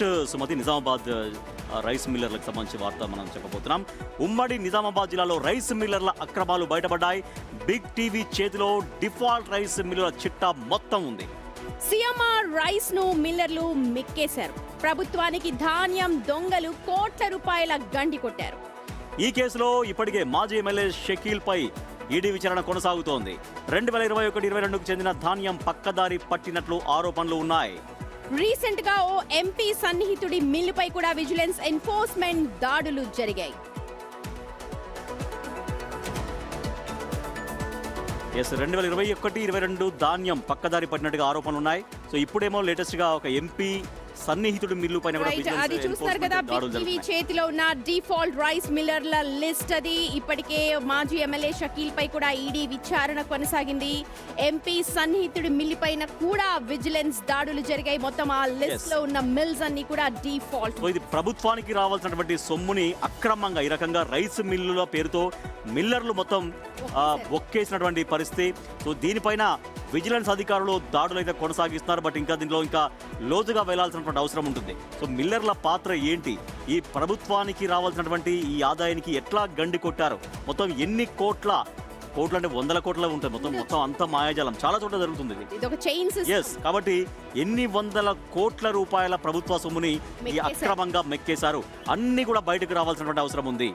First Sumathi Nizamabad rice మిల్లర్లకు సంబంధించి వార్త మనం చెప్పబోతున్నాం. ఉమ్మడి నిజామాబాద్ జిల్లాలో రైస్ మిల్లర్ల అక్రమాలు బయటపడ్డాయి. బిగ్ టీవీ చేతిలో డిఫాల్ట్ రైస్ మిల్లుల చిట్టా మొత్తం ఉంది. సిఎంఆర్ రైస్ ను మిల్లర్లు మిక్కేశారు. ప్రభుత్వానికి ధాన్యం దొంగలు కోట్ల రూపాయల గండి కొట్టారు. ఈ కేసులో ఇప్పటికే మాజీ ఎమ్మెల్యే షకీల్ పై ఈడీ విచారణ కొనసాగుతోంది. 2021-22కు చెందిన ధాన్యం పక్కదారి పట్టినట్లు ఆరోపణలు ఉన్నాయి. రీసెంట్ గా ఓ ఎంపీ సన్నిహితుడి మిల్లుపై కూడా విజిలెన్స్ ఎన్ఫోర్స్మెంట్ దాడులు జరిగాయి. 2021-22 ధాన్యం పక్కదారి పట్టినట్టుగా ఆరోపణలు ఉన్నాయి. సో ఇప్పుడేమో లేటెస్ట్ గా ఒక ఎంపీ సన్నిహితుడి మిల్లు పైన కూడా అది చూస్తారు కదా, బిగ్ టీవీ చేతిలో ఉన్న డిఫాల్ట్ రైస్ మిల్లర్ల లిస్ట్ అది. ఇప్పటికే మాజీ ఎమ్మెల్యే షకీల్ పై కూడా ఈడీ విచారణ కొనసాగింది. ఎంపీ సన్నిహితుడి మిల్లు పైన కూడా విజిలెన్స్ దాడులు జరిగాయి. మొత్తం ఆ లిస్ట్ లో ఉన్న మిల్స్ అన్ని కూడా డిఫాల్ట్. ఇది ప్రభుత్వానికి రావాల్సినటువంటి సొమ్ముని అక్రమంగా ఈ రకంగా రైస్ మిల్లుల పేరుతో మిల్లర్లు మొత్తం ఒక్కేసినటువంటి పరిస్థితి. సో దీనిపైన విజిలెన్స్ అధికారులు దాడులు అయితే కొనసాగిస్తున్నారు. బట్ ఇంకా దీనిలో ఇంకా లోతుగా వెళ్లాల్సినటువంటి అవసరం ఉంటుంది. సో మిల్లర్ల పాత్ర ఏంటి, ఈ ప్రభుత్వానికి రావాల్సినటువంటి ఈ ఆదాయానికి ఎట్లా గండి కొట్టారు, మొత్తం ఎన్ని కోట్ల అంటే 100 కోట్ల ఉంటాయి, మొత్తం అంత మాయాజాలం చాలా చోట్ల జరుగుతుంది. కాబట్టి ఎన్ని 100 కోట్ల రూపాయల ప్రభుత్వ సొమ్ముని ఈ అక్రమంగా మెక్కేశారు, అన్ని కూడా బయటకు రావాల్సినటువంటి అవసరం ఉంది.